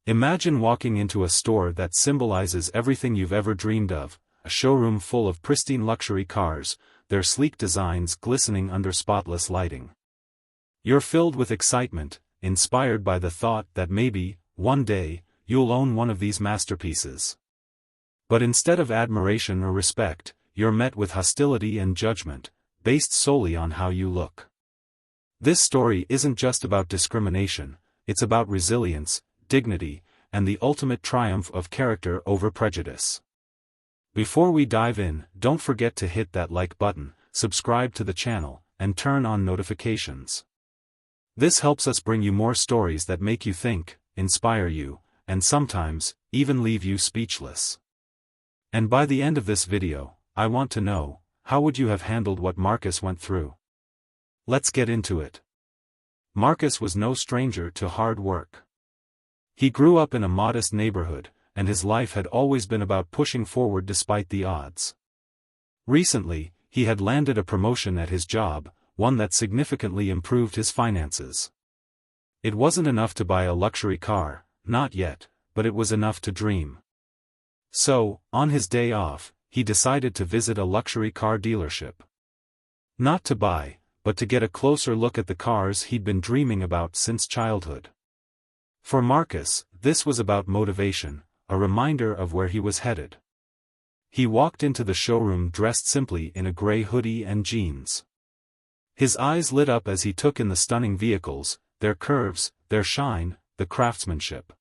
Imagine walking into a store that symbolizes everything you've ever dreamed of, a showroom full of pristine luxury cars, their sleek designs glistening under spotless lighting. You're filled with excitement, inspired by the thought that maybe, one day, you'll own one of these masterpieces. But instead of admiration or respect, you're met with hostility and judgment, based solely on how you look. This story isn't just about discrimination, it's about resilience, dignity, and the ultimate triumph of character over prejudice. Before we dive in, don't forget to hit that like button, subscribe to the channel, and turn on notifications. This helps us bring you more stories that make you think, inspire you, and sometimes, even leave you speechless. And by the end of this video, I want to know, how would you have handled what Marcus went through? Let's get into it. Marcus was no stranger to hard work. He grew up in a modest neighborhood, and his life had always been about pushing forward despite the odds. Recently, he had landed a promotion at his job, one that significantly improved his finances. It wasn't enough to buy a luxury car, not yet, but it was enough to dream. So, on his day off, he decided to visit a luxury car dealership. Not to buy, but to get a closer look at the cars he'd been dreaming about since childhood. For Marcus, this was about motivation, a reminder of where he was headed. He walked into the showroom dressed simply in a gray hoodie and jeans. His eyes lit up as he took in the stunning vehicles, their curves, their shine, the craftsmanship.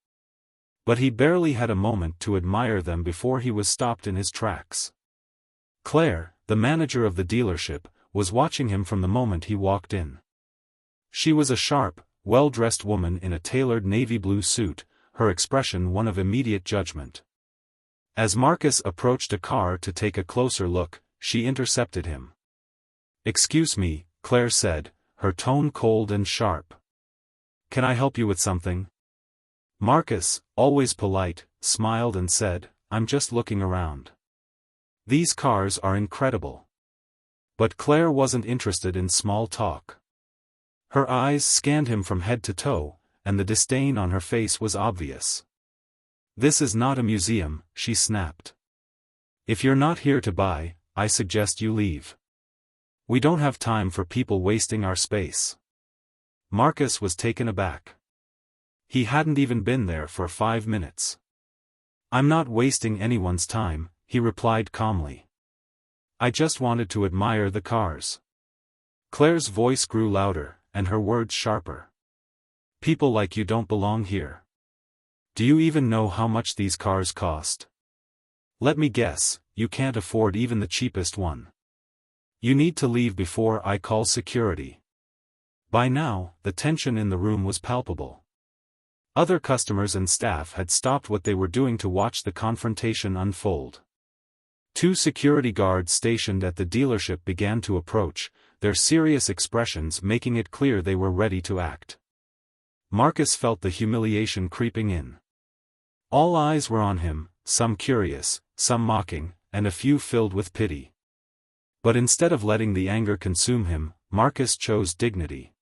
But he barely had a moment to admire them before he was stopped in his tracks. Claire, the manager of the dealership, was watching him from the moment he walked in. She was a sharp, well-dressed woman in a tailored navy blue suit, her expression one of immediate judgment. As Marcus approached a car to take a closer look, she intercepted him. "Excuse me," Claire said, her tone cold and sharp. "Can I help you with something?" Marcus, always polite, smiled and said, "I'm just looking around. These cars are incredible." But Claire wasn't interested in small talk. Her eyes scanned him from head to toe, and the disdain on her face was obvious. "This is not a museum," she snapped. "If you're not here to buy, I suggest you leave. We don't have time for people wasting our space." Marcus was taken aback. He hadn't even been there for 5 minutes. "I'm not wasting anyone's time," he replied calmly. "I just wanted to admire the cars." Claire's voice grew louder, and her words sharper. "People like you don't belong here. Do you even know how much these cars cost? Let me guess, you can't afford even the cheapest one. You need to leave before I call security." By now, the tension in the room was palpable. Other customers and staff had stopped what they were doing to watch the confrontation unfold. 2 security guards stationed at the dealership began to approach, their serious expressions making it clear they were ready to act. Marcus felt the humiliation creeping in. All eyes were on him, some curious, some mocking, and a few filled with pity. But instead of letting the anger consume him, Marcus chose dignity.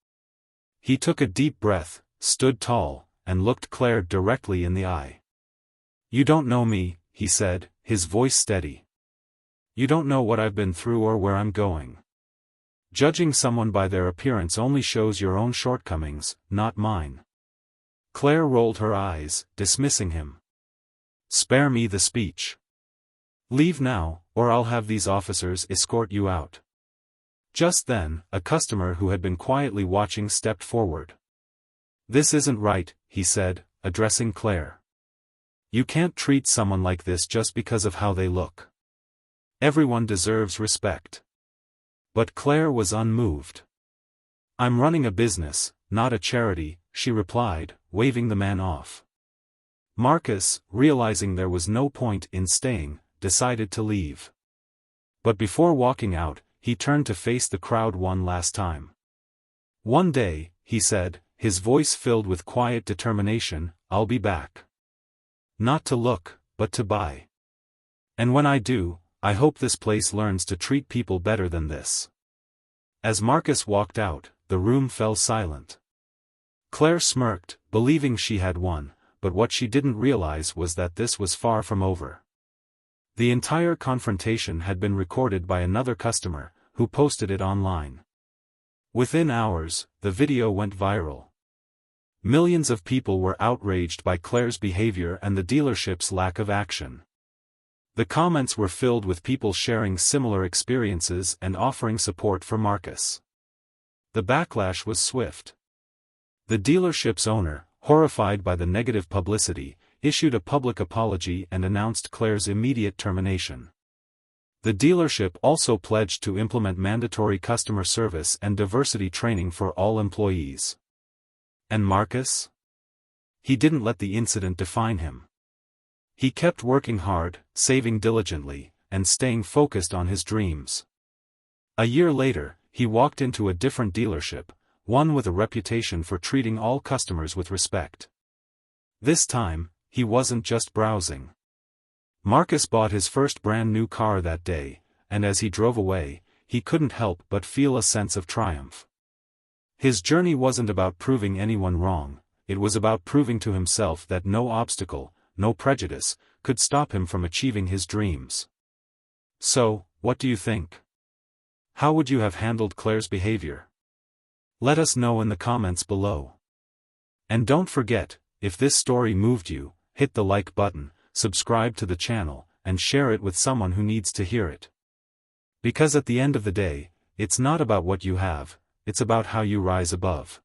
He took a deep breath, stood tall, and looked Claire directly in the eye. "You don't know me," he said, his voice steady. "You don't know what I've been through or where I'm going. Judging someone by their appearance only shows your own shortcomings, not mine." Claire rolled her eyes, dismissing him. "Spare me the speech. Leave now, or I'll have these officers escort you out." Just then, a customer who had been quietly watching stepped forward. "This isn't right," he said, addressing Claire. "You can't treat someone like this just because of how they look. Everyone deserves respect." But Claire was unmoved. "I'm running a business, not a charity," she replied, waving the man off. Marcus, realizing there was no point in staying, decided to leave. But before walking out, he turned to face the crowd one last time. "One day," he said, his voice filled with quiet determination, "I'll be back. Not to look, but to buy. And when I do, I hope this place learns to treat people better than this." As Marcus walked out, the room fell silent. Claire smirked, believing she had won, but what she didn't realize was that this was far from over. The entire confrontation had been recorded by another customer, who posted it online. Within hours, the video went viral. Millions of people were outraged by Claire's behavior and the dealership's lack of action. The comments were filled with people sharing similar experiences and offering support for Marcus. The backlash was swift. The dealership's owner, horrified by the negative publicity, issued a public apology and announced Claire's immediate termination. The dealership also pledged to implement mandatory customer service and diversity training for all employees. And Marcus? He didn't let the incident define him. He kept working hard, saving diligently, and staying focused on his dreams. A year later, he walked into a different dealership, one with a reputation for treating all customers with respect. This time, he wasn't just browsing. Marcus bought his first brand new car that day, and as he drove away, he couldn't help but feel a sense of triumph. His journey wasn't about proving anyone wrong, it was about proving to himself that no obstacle, no prejudice, could stop him from achieving his dreams. So, what do you think? How would you have handled Claire's behavior? Let us know in the comments below. And don't forget, if this story moved you, hit the like button, subscribe to the channel, and share it with someone who needs to hear it. Because at the end of the day, it's not about what you have, it's about how you rise above.